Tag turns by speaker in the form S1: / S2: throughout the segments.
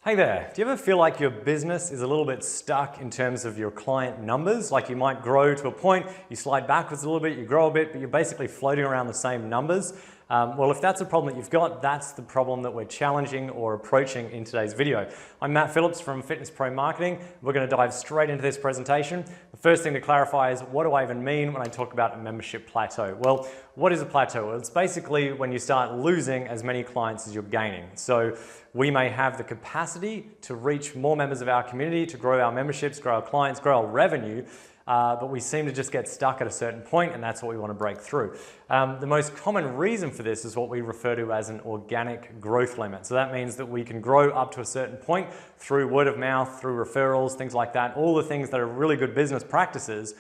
S1: Hey there, do you ever feel like your business is a little bit stuck in terms of your client numbers? Like you might grow to a point, you slide backwards a little bit, you grow a bit, but you're basically floating around the same numbers. Well, if that's a problem that you've got, that's the problem that we're challenging or approaching in today's video. I'm Matt Phillips from Fitness Pro Marketing. We're going to dive straight into this presentation. The first thing to clarify is, what do I even mean when I talk about a membership plateau? Well, what is a plateau? Well, it's basically when you start losing as many clients as you're gaining. So we may have the capacity to reach more members of our community, to grow our memberships, grow our clients, grow our revenue, but we seem to just get stuck at a certain point, and that's what we want to break through. The most common reason for this is what we refer to as an organic growth limit. So that means that we can grow up to a certain point through word of mouth, through referrals, things like that, all the things that are really good business practices,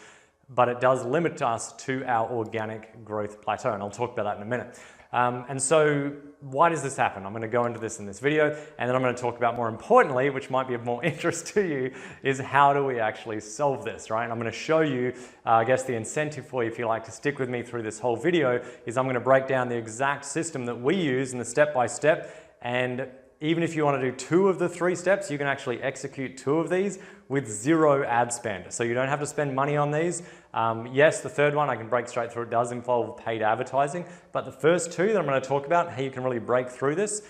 S1: but it does limit us to our organic growth plateau, and I'll talk about that in a minute. And so why does this happen? I'm going to go into this in this video, and then I'm going to talk about, more importantly, which might be of more interest to you, is how do we actually solve this, right? And I'm going to show you, I guess the incentive for you, if you like to stick with me through this whole video, is I'm going to break down the exact system that we use in the step-by-step, and even if you want to do 2 of the 3 steps, you can actually execute 2 of these with 0 ad spend. So you don't have to spend money on these. Yes, the third one I can break straight through. It does involve paid advertising, but the first 2 that I'm going to talk about, how you can really break through this,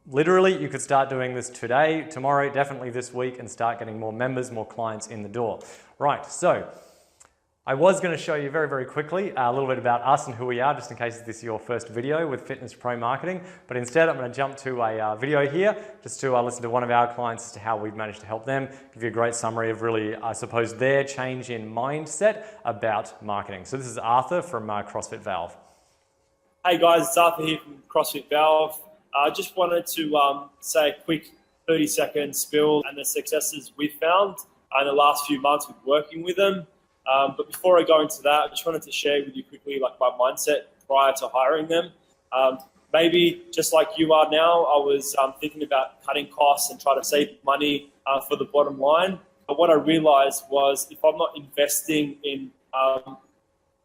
S1: literally you could start doing this today, tomorrow, definitely this week, and start getting more members, more clients in the door. Right, so I was going to show you very, very quickly a little bit about us and who we are, just in case this is your first video with Fitness Pro Marketing. But instead, I'm going to jump to a video here just to listen to one of our clients as to how we've managed to help them, give you a great summary of really, I suppose, their change in mindset about marketing. So this is Arthur from CrossFit Valve.
S2: Hey guys, it's Arthur here from CrossFit Valve. I just wanted to say a quick 30-second spill and the successes we've found in the last few months with working with them. But before I go into that, I just wanted to share with you quickly like my mindset prior to hiring them. Maybe just like you are now, I was thinking about cutting costs and trying to save money for the bottom line. But what I realized was, if I'm not investing in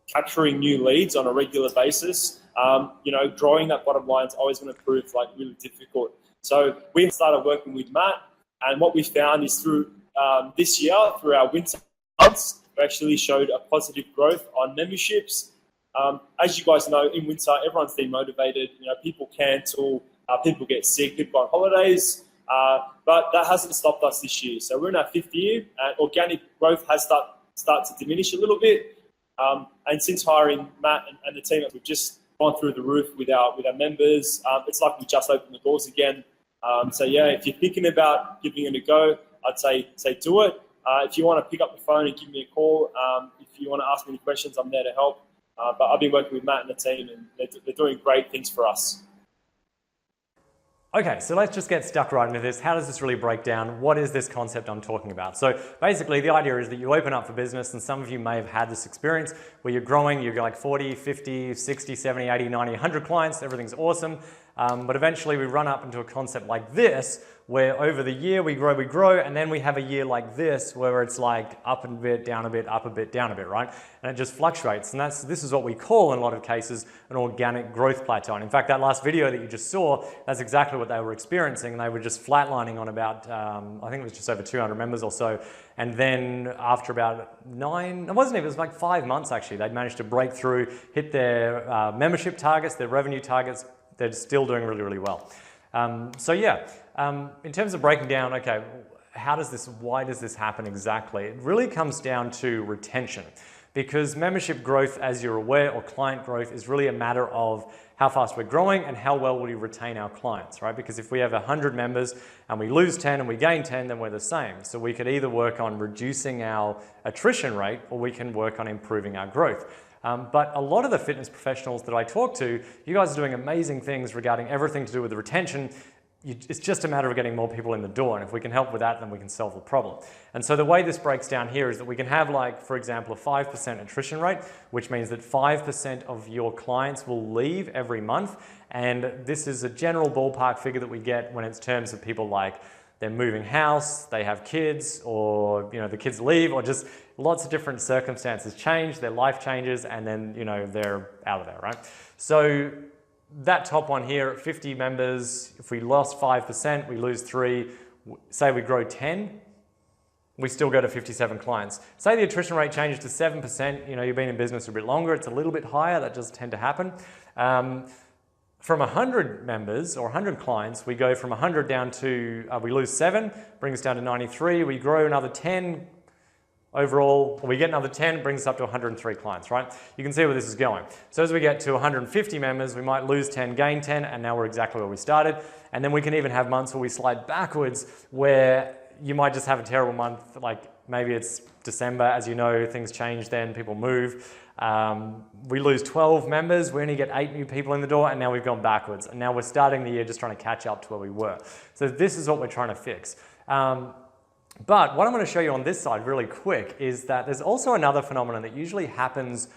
S2: capturing new leads on a regular basis, growing that bottom line is always going to prove like really difficult. So we started working with Matt, and what we found is through this year, through our winter months, we actually showed a positive growth on memberships. As you guys know, in winter, everyone's demotivated. People cancel, people get sick, people go on holidays, but that hasn't stopped us this year. So we're in our 5th year, and organic growth has started to diminish a little bit. And since hiring Matt and the team, we've just gone through the roof with our members. It's like we just opened the doors again. So yeah, if you're thinking about giving it a go, I'd say do it. If you want to pick up the phone and give me a call, if you want to ask me any questions, I'm there to help. But I've been working with Matt and the team, and they're doing great things for us.
S1: Okay, so let's just get stuck right into this. How does this really break down? What is this concept I'm talking about? So basically the idea is that you open up for business, and some of you may have had this experience where you're growing, you're like 40, 50, 60, 70, 80, 90, 100 clients, everything's awesome. But eventually we run up into a concept like this, where over the year we grow, and then we have a year like this where it's like up a bit, down a bit, up a bit, down a bit, right? And it just fluctuates. And this is what we call, in a lot of cases, an organic growth plateau. And in fact, that last video that you just saw, that's exactly what they were experiencing. And they were just flatlining on about, I think it was just over 200 members or so. And then after about it was like 5 months actually, they'd managed to break through, hit their membership targets, their revenue targets. They're still doing really, really well. So yeah, in terms of breaking down, okay, why does this happen exactly? It really comes down to retention, because membership growth, as you're aware, or client growth, is really a matter of how fast we're growing and how well will we retain our clients, right? Because if we have 100 members and we lose 10 and we gain 10, then we're the same. So we could either work on reducing our attrition rate, or we can work on improving our growth. But a lot of the fitness professionals that I talk to, you guys are doing amazing things regarding everything to do with the retention. It's just a matter of getting more people in the door, and if we can help with that, then we can solve the problem. And so the way this breaks down here is that we can have, like, for example, a 5% attrition rate, which means that 5% of your clients will leave every month. And this is a general ballpark figure that we get when it's terms of people like they're moving house, they have kids, or the kids leave, or just lots of different circumstances change, their life changes, and then they're out of there, right? So that top one here at 50 members, if we lost 5%, we lose 3, Say we grow 10, we still go to 57 clients. Say the attrition rate changes to 7%, you've been in business a bit longer, it's a little bit higher, that does tend to happen. From 100 members or 100 clients, we go from 100 down to, we lose 7, brings us down to 93, we grow another 10, overall, we get another 10, brings us up to 103 clients, right? You can see where this is going. So as we get to 150 members, we might lose 10, gain 10, and now we're exactly where we started. And then we can even have months where we slide backwards, where you might just have a terrible month, like maybe it's December, as you know, things change then, people move. We lose 12 members, we only get 8 new people in the door, and now we've gone backwards. And now we're starting the year just trying to catch up to where we were. So this is what we're trying to fix. But what I'm going to show you on this side really quick is that there's also another phenomenon that usually happens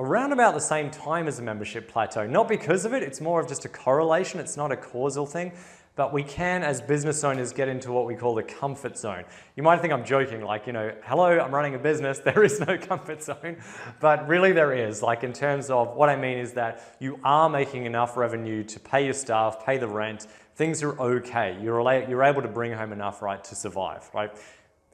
S1: around about the same time as a membership plateau. Not because of it, it's more of just a correlation, it's not a causal thing, but we can, as business owners, get into what we call the comfort zone. You might think I'm joking, like, hello, I'm running a business, there is no comfort zone, but really there is. Like, in terms of what I mean is that you are making enough revenue to pay your staff, pay the rent, things are okay. You're able to bring home enough, right, to survive, right?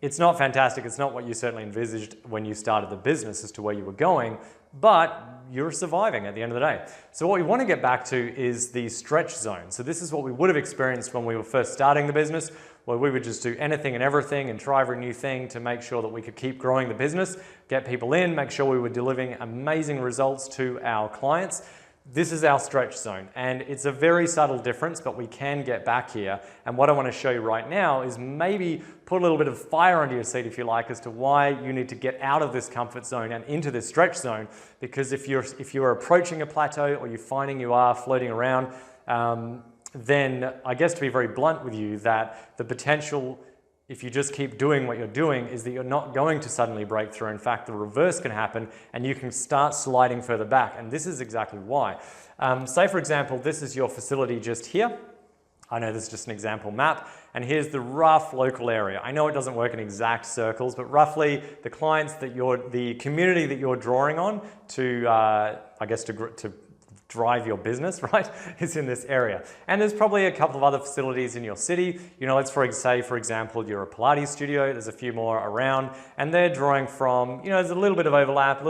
S1: It's not fantastic, it's not what you certainly envisaged when you started the business as to where you were going, but you're surviving at the end of the day. So what we want to get back to is the stretch zone. So this is what we would have experienced when we were first starting the business, where we would just do anything and everything and try every new thing to make sure that we could keep growing the business, get people in, make sure we were delivering amazing results to our clients. This is our stretch zone, and it's a very subtle difference, but we can get back here. And what I want to show you right now is maybe put a little bit of fire under your seat, if you like, as to why you need to get out of this comfort zone and into this stretch zone. Because if you're approaching a plateau, or you're finding you are floating around, then I guess, to be very blunt with you, that the potential, if you just keep doing what you're doing, is that you're not going to suddenly break through. In fact, the reverse can happen and you can start sliding further back. And this is exactly why. Say, for example, this is your facility just here. I know this is just an example map. And here's the rough local area. I know it doesn't work in exact circles, but roughly the clients that the community that you're drawing on to, I guess, to drive your business, right, is in this area. And there's probably a couple of other facilities in your city. Let's say, for example, you're a Pilates studio, there's a few more around, and they're drawing from, there's a little bit of overlap,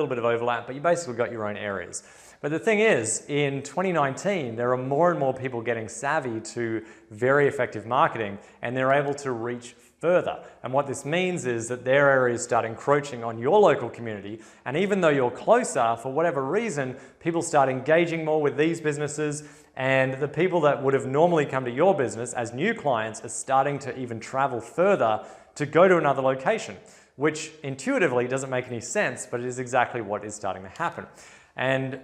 S1: but you basically got your own areas. But the thing is, in 2019, there are more and more people getting savvy to very effective marketing, and they're able to reach further. And what this means is that their areas start encroaching on your local community, and even though you're closer, for whatever reason, people start engaging more with these businesses, and the people that would have normally come to your business as new clients are starting to even travel further to go to another location, which intuitively doesn't make any sense, but it is exactly what is starting to happen. And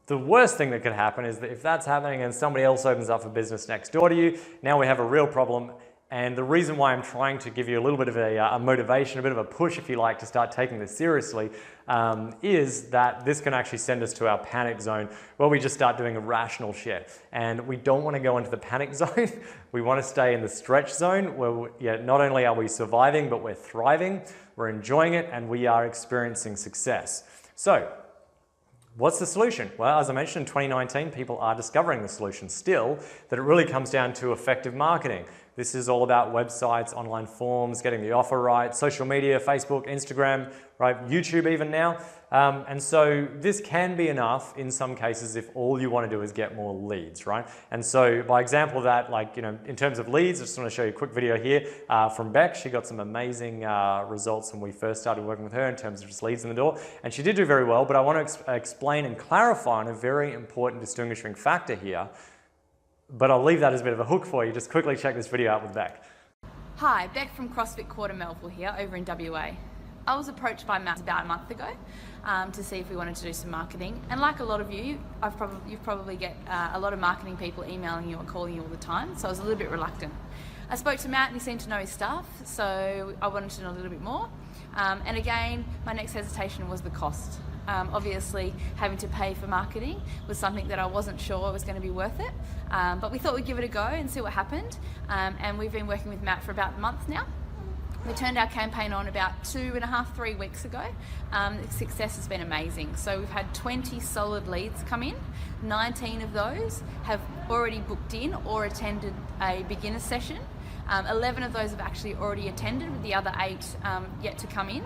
S1: the worst thing that could happen is that if that's happening and somebody else opens up a business next door to you, now we have a real problem. And the reason why I'm trying to give you a little bit of a motivation, a bit of a push, if you like, to start taking this seriously, is that this can actually send us to our panic zone, where we just start doing irrational shit. And we don't want to go into the panic zone. We want to stay in the stretch zone, where not only are we surviving, but we're thriving, we're enjoying it, and we are experiencing success. So, what's the solution? Well, as I mentioned, in 2019, people are discovering the solution still, that it really comes down to effective marketing. This is all about websites, online forms, getting the offer right, social media, Facebook, Instagram, right, YouTube even now. And so this can be enough in some cases if all you want to do is get more leads, right? And so by example of that, in terms of leads, I just want to show you a quick video here from Beck. She got some amazing results when we first started working with her in terms of just leads in the door. And she did do very well, but I want to explain and clarify on a very important distinguishing factor here. But I'll leave that as a bit of a hook for you. Just quickly check this video out with Beck.
S3: Hi, Beck from CrossFit Quarter Melville here, over in WA. I was approached by Matt about a month ago to see if we wanted to do some marketing. And like a lot of you, you've probably get a lot of marketing people emailing you or calling you all the time, so I was a little bit reluctant. I spoke to Matt and he seemed to know his stuff, so I wanted to know a little bit more. And again, my next hesitation was the cost. Obviously, having to pay for marketing was something that I wasn't sure was going to be worth it, but we thought we'd give it a go and see what happened. And we've been working with Matt for about a month now. We turned our campaign on about 2.5-3 weeks ago. The success has been amazing. So we've had 20 solid leads come in. 19 of those have already booked in or attended a beginner session. 11 of those have actually already attended, with the other 8 yet to come in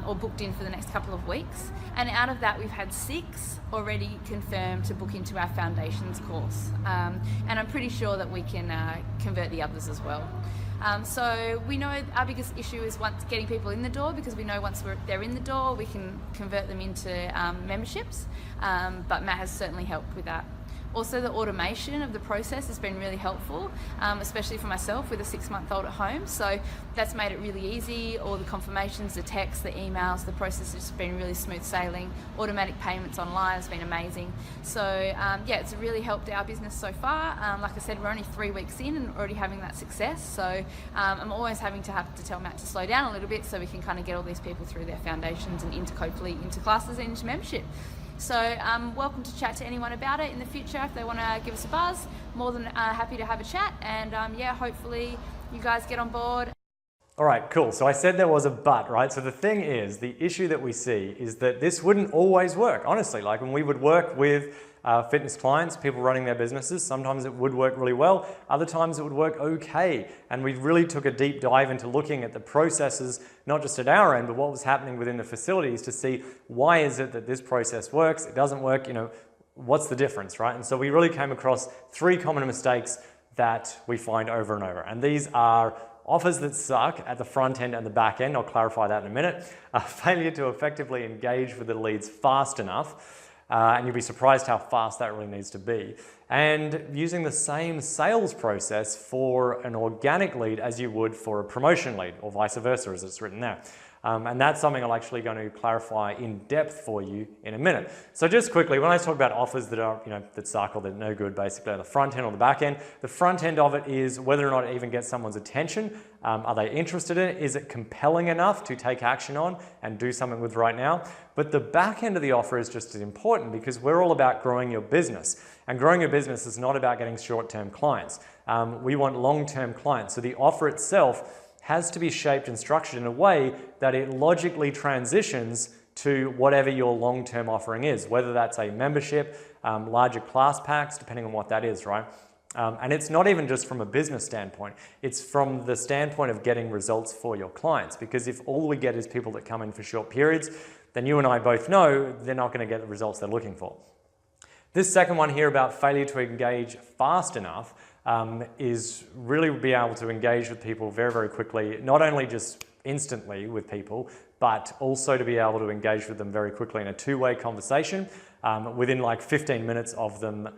S3: or booked in for the next couple of weeks. And out of that, we've had 6 already confirmed to book into our foundations course. And I'm pretty sure that we can convert the others as well. So we know our biggest issue is once getting people in the door, because we know once they're in the door, we can convert them into memberships. But Matt has certainly helped with that. Also, the automation of the process has been really helpful, especially for myself with a 6-month-old at home. So that's made it really easy. All the confirmations, the texts, the emails, the process has been really smooth sailing. Automatic payments online has been amazing. So yeah, it's really helped our business so far. Like I said, we're only 3 weeks in and already having that success. So I'm always having to tell Matt to slow down a little bit so we can kind of get all these people through their foundations and hopefully into classes and into membership. So welcome to chat to anyone about it in the future. If they want to give us a buzz, more than happy to have a chat. And yeah, hopefully you guys get on board.
S1: All right, cool. So I said there was a but, right? So the thing is, the issue that we see is that this wouldn't always work. Honestly, like when we would work with fitness clients, people running their businesses, sometimes it would work really well. Other times it would work okay. And we really took a deep dive into looking at the processes, not just at our end, but what was happening within the facilities to see why is it that this process works, it doesn't work, what's the difference, right? And so we really came across 3 common mistakes that we find over and over. And these are offers that suck at the front end and the back end. I'll clarify that in a minute. Failure to effectively engage with the leads fast enough. And you'll be surprised how fast that really needs to be. And using the same sales process for an organic lead as you would for a promotion lead, or vice versa as it's written there. And that's something I'm actually going to clarify in depth for you in a minute. So just quickly, when I talk about offers that are, that suck or that are no good, basically on the front end or the back end, the front end of it is whether or not it even gets someone's attention. Are they interested in it? Is it compelling enough to take action on and do something with right now? But the back end of the offer is just as important, because we're all about growing your business. And growing your business is not about getting short-term clients. We want long-term clients. So the offer itself has to be shaped and structured in a way that it logically transitions to whatever your long-term offering is, whether that's a membership, larger class packs, depending on what that is, right? And it's not even just from a business standpoint, it's from the standpoint of getting results for your clients. Because if all we get is people that come in for short periods, then you and I both know they're not going to get the results they're looking for. This second one here about failure to engage fast enough is really be able to engage with people very, very quickly, not only just instantly with people, but also to be able to engage with them very quickly in a 2-way conversation within like 15 minutes of them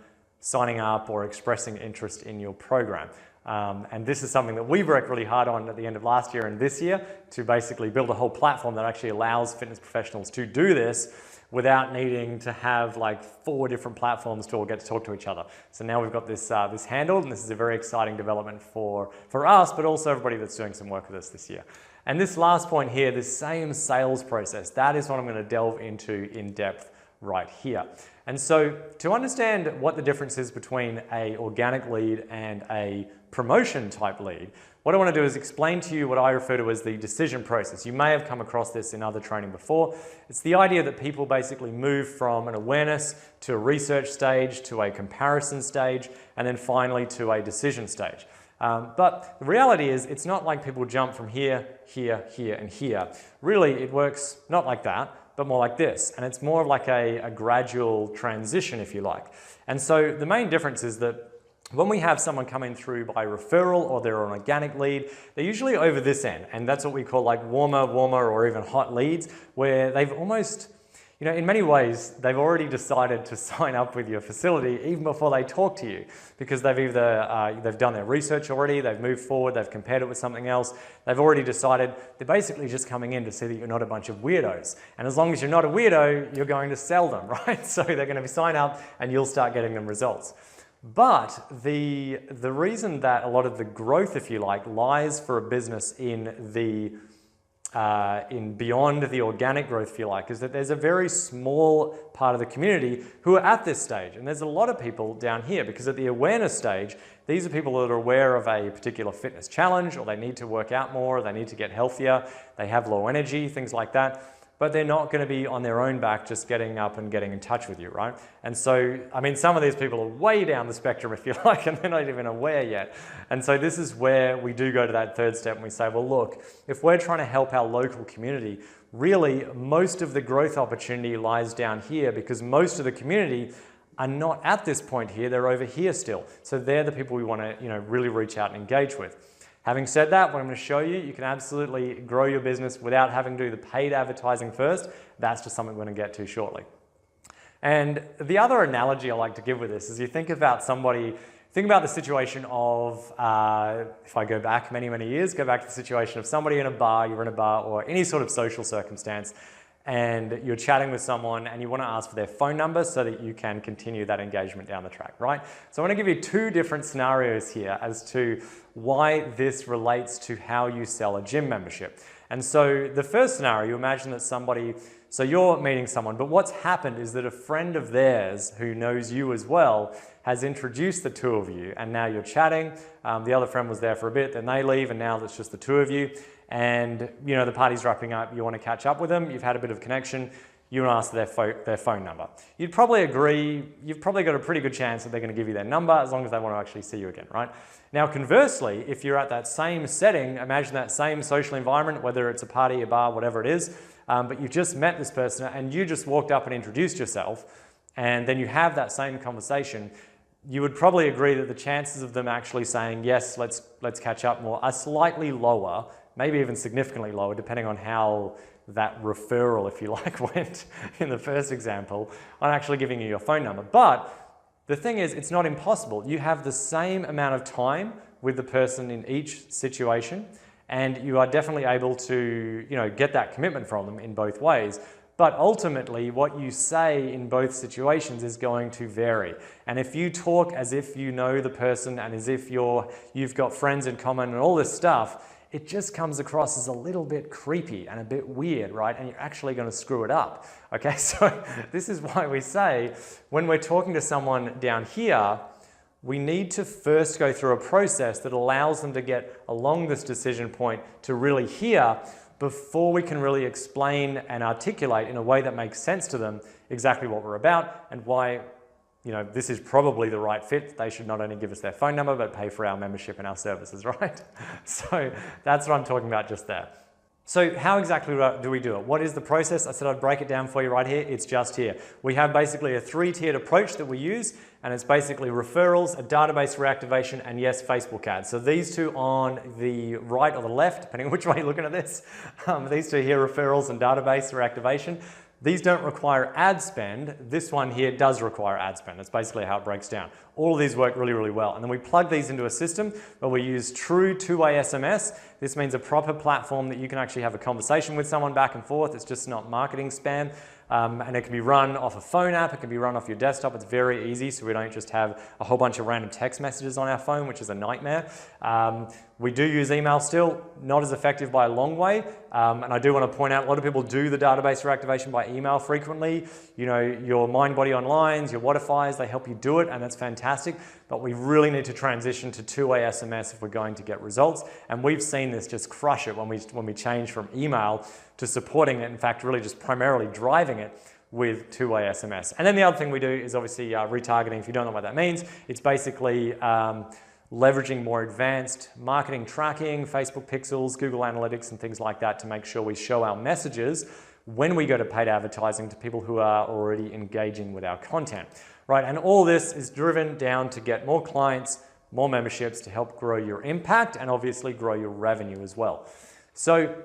S1: signing up or expressing interest in your program. And this is something that we've worked really hard on at the end of last year and this year to basically build a whole platform that actually allows fitness professionals to do this without needing to have like 4 different platforms to all get to talk to each other. So now we've got this handled, and this is a very exciting development for us, but also everybody that's doing some work with us this year. And this last point here, this same sales process, that is what I'm going to delve into in depth right here. And so to understand what the difference is between an organic lead and a promotion type lead, what I want to do is explain to you what I refer to as the decision process. You may have come across this in other training before. It's the idea that people basically move from an awareness to a research stage, to a comparison stage, and then finally to a decision stage. But the reality is it's not like people jump from here, here, here, and here. Really, it works not like that, but more like this. And it's more of like a gradual transition, if you like. And so the main difference is that when we have someone coming through by referral or they're an organic lead, they're usually over this end. And that's what we call like warmer, or even hot leads, where they've almost, in many ways, they've already decided to sign up with your facility even before they talk to you, because they've either they've done their research already, they've moved forward, they've compared it with something else, they've already decided they're basically just coming in to see that you're not a bunch of weirdos. And as long as you're not a weirdo, you're going to sell them, right? So they're going to sign up and you'll start getting them results. But the reason that a lot of the growth, if you like, lies for a business in beyond the organic growth, if you like, is that there's a very small part of the community who are at this stage. And there's a lot of people down here, because at the awareness stage, these are people that are aware of a particular fitness challenge, or they need to work out more, or they need to get healthier, they have low energy, things like that. but they're not going to be on their own back just getting up and getting in touch with you, right? And so, I mean, some of these people are way down the spectrum, if you like, and they're not even aware yet. And so this is where we do go to that third step and we say, well, look, if we're trying to help our local community, really most of the growth opportunity lies down here because most of the community are not at this point here, they're over here still. So they're the people we want to, really reach out and engage with. Having said that, what I'm going to show you, you can absolutely grow your business without having to do the paid advertising first. That's just something we're going to get to shortly. And the other analogy I like to give with this is you think about the situation of, if I go back many, many years, go back to the situation of somebody in a bar, you're in a bar or any sort of social circumstance, and you're chatting with someone and you want to ask for their phone number so that you can continue that engagement down the track, right? So I want to give you two different scenarios here as to why this relates to how you sell a gym membership. And so the first scenario, you imagine that so you're meeting someone, but what's happened is that a friend of theirs who knows you as well has introduced the two of you, and now you're chatting. The other friend was there for a bit, then they leave, and now it's just the two of you. And the party's wrapping up, you want to catch up with them, you've had a bit of connection, you want to ask their phone number. You'd probably agree, you've probably got a pretty good chance that they're going to give you their number as long as they want to actually see you again, right? Now conversely, if you're at that same setting, imagine that same social environment, whether it's a party, a bar, whatever it is, but you've just met this person and you just walked up and introduced yourself, and then you have that same conversation, you would probably agree that the chances of them actually saying, yes, let's catch up more are slightly lower, maybe even significantly lower, depending on how that referral, if you like, went in the first example, on actually giving you your phone number. But the thing is, it's not impossible. You have the same amount of time with the person in each situation, and you are definitely able to, get that commitment from them in both ways. But ultimately, what you say in both situations is going to vary. And if you talk as if you know the person and as if you've got friends in common and all this stuff, it just comes across as a little bit creepy and a bit weird, right? And you're actually going to screw it up. Okay, so this is why we say when we're talking to someone down here, we need to first go through a process that allows them to get along this decision point to really hear before we can really explain and articulate in a way that makes sense to them exactly what we're about and why this is probably the right fit. They should not only give us their phone number, but pay for our membership and our services, right? So that's what I'm talking about just there. So how exactly do we do it? What is the process? I said I'd break it down for you right here. It's just here. We have basically a 3-tiered approach that we use, and it's basically referrals, a database reactivation, and yes, Facebook ads. So these two on the right or the left, depending on which way you're looking at this, these two here, referrals and database reactivation. These don't require ad spend. This one here does require ad spend. That's basically how it breaks down. All of these work really, really well. And then we plug these into a system where we use true two-way SMS. This means a proper platform that you can actually have a conversation with someone back and forth. It's just not marketing spam. And it can be run off a phone app. It can be run off your desktop. It's very easy, so we don't just have a whole bunch of random text messages on our phone, which is a nightmare. We do use email still, not as effective by a long way. And I do want to point out, a lot of people do the database reactivation by email frequently. Your MindBody Onlines, your Whatifies, they help you do it, and that's fantastic. But we really need to transition to two-way SMS if we're going to get results. And we've seen this just crush it when we change from email to supporting it. In fact, really just primarily driving it with two-way SMS. And then the other thing we do is obviously retargeting. If you don't know what that means, it's basically leveraging more advanced marketing tracking, Facebook pixels, Google Analytics, and things like that to make sure we show our messages when we go to paid advertising to people who are already engaging with our content, right? And all this is driven down to get more clients, more memberships to help grow your impact and obviously grow your revenue as well. So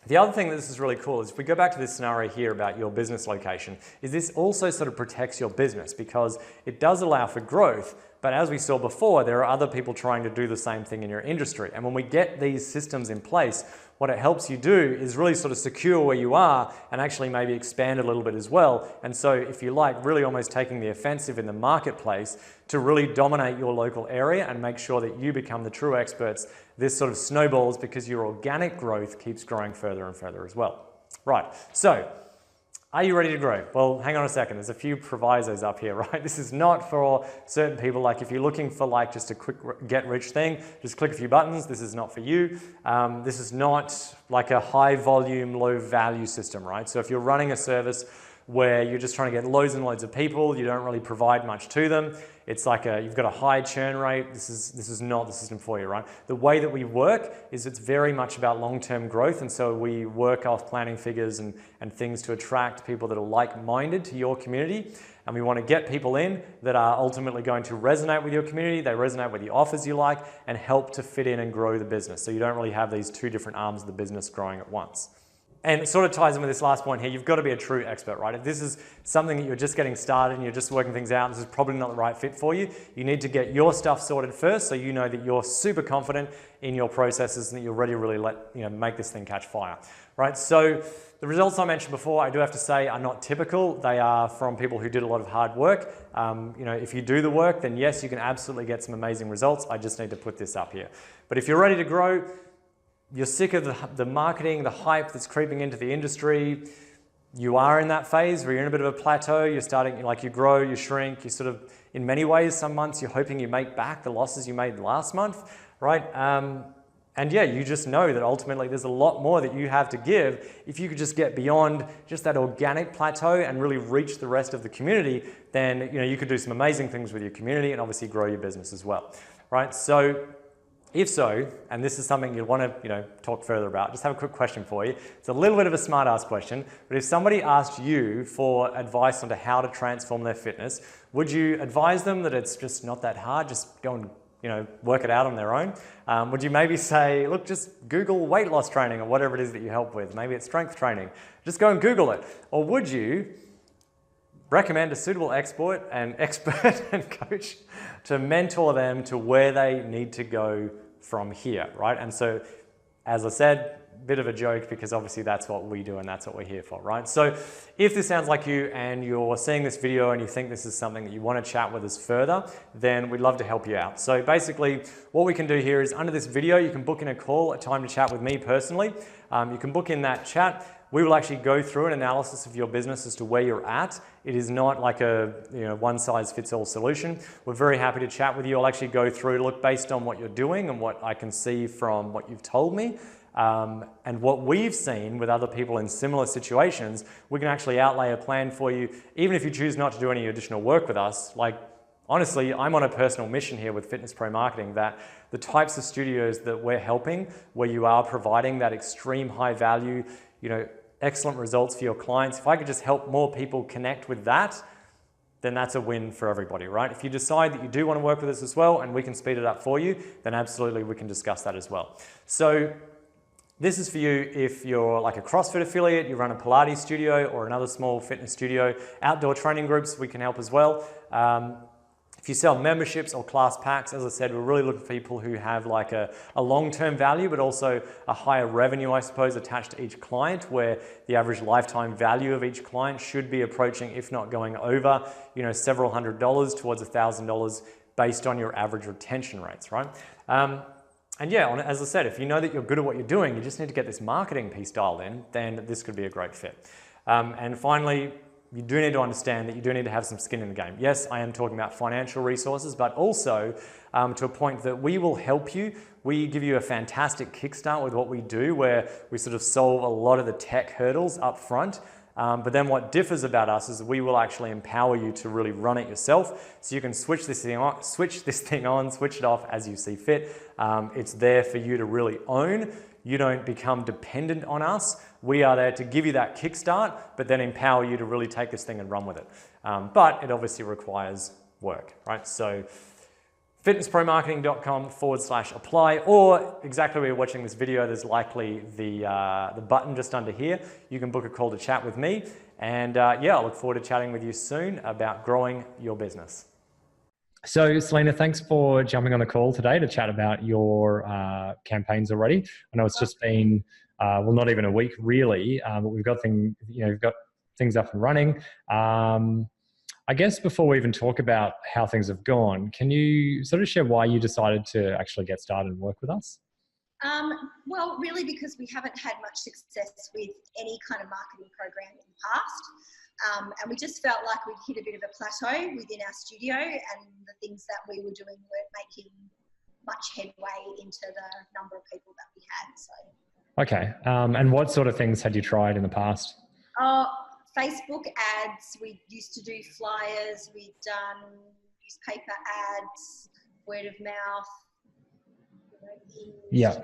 S1: the other thing that this is really cool is if we go back to this scenario here about your business location, is this also sort of protects your business because it does allow for growth, but as we saw before, there are other people trying to do the same thing in your industry. And when we get these systems in place, what it helps you do is really sort of secure where you are and actually maybe expand a little bit as well. And so if you like, really almost taking the offensive in the marketplace to really dominate your local area and make sure that you become the true experts, this sort of snowballs because your organic growth keeps growing further and further as well. Right, so Are you ready to grow? Well, hang on a second. There's a few provisos up here, right? This is not for certain people. Like if you're looking for like just a quick get rich thing, just click a few buttons. This is not for you. This is not like a high volume, low value system, right? So if you're running a service where you're just trying to get loads and loads of people, you don't really provide much to them. It's like you've got a high churn rate. This is not the system for you, right? The way that we work is it's very much about long-term growth, and so we work off planning figures and things to attract people that are like-minded to your community, and we want to get people in that are ultimately going to resonate with your community, they resonate with the offers you like, and help to fit in and grow the business. So you don't really have these two different arms of the business growing at once. And it sort of ties in with this last point here. You've got to be a true expert, right? If this is something that you're just getting started and you're just working things out, this is probably not the right fit for you. You need to get your stuff sorted first so you know that you're super confident in your processes and that you're ready to really make this thing catch fire, right? So the results I mentioned before, I do have to say, are not typical. They are from people who did a lot of hard work. If you do the work, then yes, you can absolutely get some amazing results. I just need to put this up here. But if you're ready to grow, you're sick of the marketing, the hype that's creeping into the industry, you are in that phase where you're in a bit of a plateau, you're starting, like you grow, you shrink, you sort of, in many ways, some months you're hoping you make back the losses you made last month, right? And yeah, you just know that ultimately there's a lot more that you have to give. If you could just get beyond just that organic plateau and really reach the rest of the community, then you could do some amazing things with your community and obviously grow your business as well, right? So if so, and this is something you want to talk further about, just have a quick question for you. It's a little bit of a smart ass question, but if somebody asked you for advice on how to transform their fitness, would you advise them that it's just not that hard, just go and work it out on their own? Would you maybe say, look, just Google weight loss training or whatever it is that you help with? Maybe it's strength training. Just go and Google it. Or would you recommend a suitable expert and coach to mentor them to where they need to go from here, right? And so, as I said, bit of a joke because obviously that's what we do and that's what we're here for, right? So if this sounds like you and you're seeing this video and you think this is something that you want to chat with us further, then we'd love to help you out. So basically what we can do here is under this video, you can book in a call, a time to chat with me personally. You can book in that chat. We will actually go through an analysis of your business as to where you're at. It is not like a one-size-fits-all solution. We're very happy to chat with you. I'll actually go through, look, based on what you're doing and what I can see from what you've told me, and what we've seen with other people in similar situations, we can actually outlay a plan for you, even if you choose not to do any additional work with us. Like, honestly, I'm on a personal mission here with Fitness Pro Marketing that the types of studios that we're helping, where you are providing that extreme high value, excellent results for your clients, if I could just help more people connect with that, then that's a win for everybody, right? If you decide that you do want to work with us as well and we can speed it up for you, then absolutely we can discuss that as well. So this is for you if you're like a CrossFit affiliate, you run a Pilates studio or another small fitness studio, outdoor training groups, we can help as well. If you sell memberships or class packs, as I said, we're really looking for people who have like a long-term value, but also a higher revenue, I suppose, attached to each client, where the average lifetime value of each client should be approaching, if not going over, several $100s towards $1,000 based on your average retention rates, right? And yeah, as I said, if you know that you're good at what you're doing, you just need to get this marketing piece dialed in, then this could be a great fit. And finally, you do need to understand that you do need to have some skin in the game. Yes, I am talking about financial resources, but also to a point that we will help you. We give you a fantastic kickstart with what we do, where we sort of solve a lot of the tech hurdles up front. But then what differs about us is we will actually empower you to really run it yourself. So you can switch this thing on, switch it off as you see fit. It's there for you to really own. You don't become dependent on us. We are there to give you that kickstart, but then empower you to really take this thing and run with it. But it obviously requires work, right? So fitnesspromarketing.com/apply, or exactly where you're watching this video, there's likely the button just under here. You can book a call to chat with me. And yeah, I look forward to chatting with you soon about growing your business. So Selena, thanks for jumping on the call today to chat about your campaigns already. I know it's just been, well, not even a week really, but we've got things up and running. I guess before we even talk about how things have gone, can you sort of share why you decided to actually get started and work with us?
S4: Well, really because we haven't had much success with any kind of marketing program in the past. And we just felt like we'd hit a bit of a plateau within our studio, and the things that we were doing weren't making much headway into the number of people that we had. So.
S1: Okay. And what sort of things had you tried in the past?
S4: Facebook ads. We used to do flyers. We'd done newspaper ads, word of mouth.
S1: Yeah.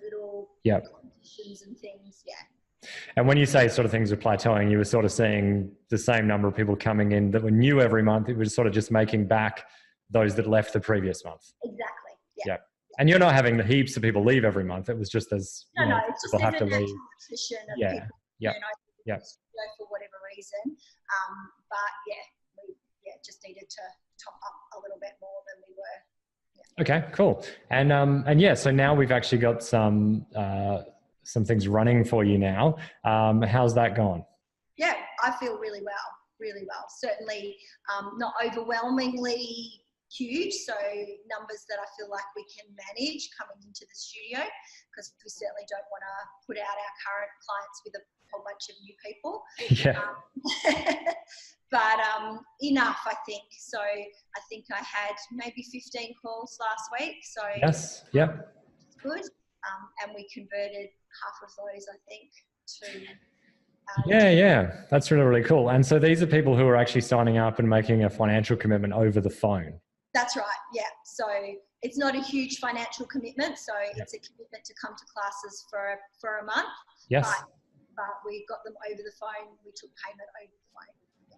S4: Little
S1: yeah.
S4: competitions and things. Yeah.
S1: And when you say sort of things were plateauing, you were sort of seeing the same number of people coming in that were new every month. It was sort of just making back those that left the previous month.
S4: Exactly. Yeah.
S1: Yeah. And you're not having the heaps of people leave every month. It was just as
S4: no, it's just
S1: people have to
S4: natural
S1: leave.
S4: attrition of
S1: Yeah.
S4: people.
S1: Yeah.
S4: You know, for whatever reason. But we just needed to top up a little bit more than we were. Yeah.
S1: Okay, cool. And yeah, so now we've actually got some things running for you now. How's that gone?
S4: Yeah, I feel really well. Certainly not overwhelmingly huge, so numbers that I feel like we can manage coming into the studio, because we certainly don't want to put out our current clients with a whole bunch of new people.
S1: Yeah.
S4: But enough, I think. So I think I had maybe 15 calls last week. So
S1: yes, yeah.
S4: It's good. And we converted half of those, I think, to...
S1: Yeah. That's really, really cool. And so these are people who are actually signing up and making a financial commitment over the phone.
S4: That's right, yeah. So it's not a huge financial commitment. So it's a commitment to come to classes for a month.
S1: Yes.
S4: But we got them over the phone. We took payment over the phone.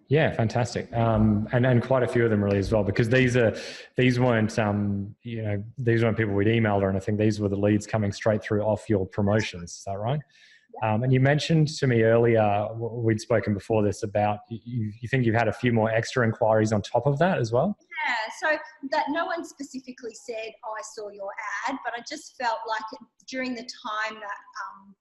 S1: Yeah, fantastic. And quite a few of them really as well, because these weren't people we'd emailed or anything. These were the leads coming straight through off your promotions. Is that right? Yeah. And you mentioned to me earlier, we'd spoken before this, about you think you've had a few more extra inquiries on top of that as well?
S4: Yeah, so that no one specifically said, "Oh, I saw your ad," but I just felt like during the time that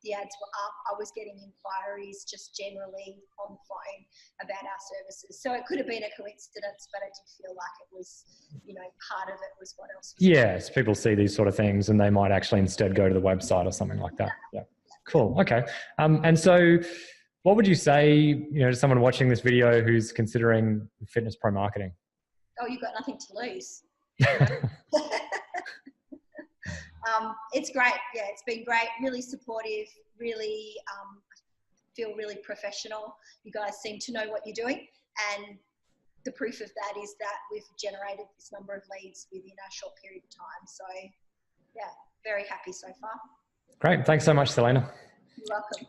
S4: the ads were up, I was getting inquiries just generally on the phone about our services. So it could have been a coincidence, but I did feel like it was, part of it was what else was
S1: going on. So people see these sort of things and they might actually instead go to the website or something like that. Yeah. Cool. Okay. And so what would you say, to someone watching this video who's considering fitness pro marketing?
S4: Oh, you've got nothing to lose. It's great. Yeah, it's been great. Really supportive. Really feel really professional. You guys seem to know what you're doing. And the proof of that is that we've generated this number of leads within a short period of time. So, yeah, very happy so far.
S1: Great. Thanks so much, Selena.
S4: You're welcome.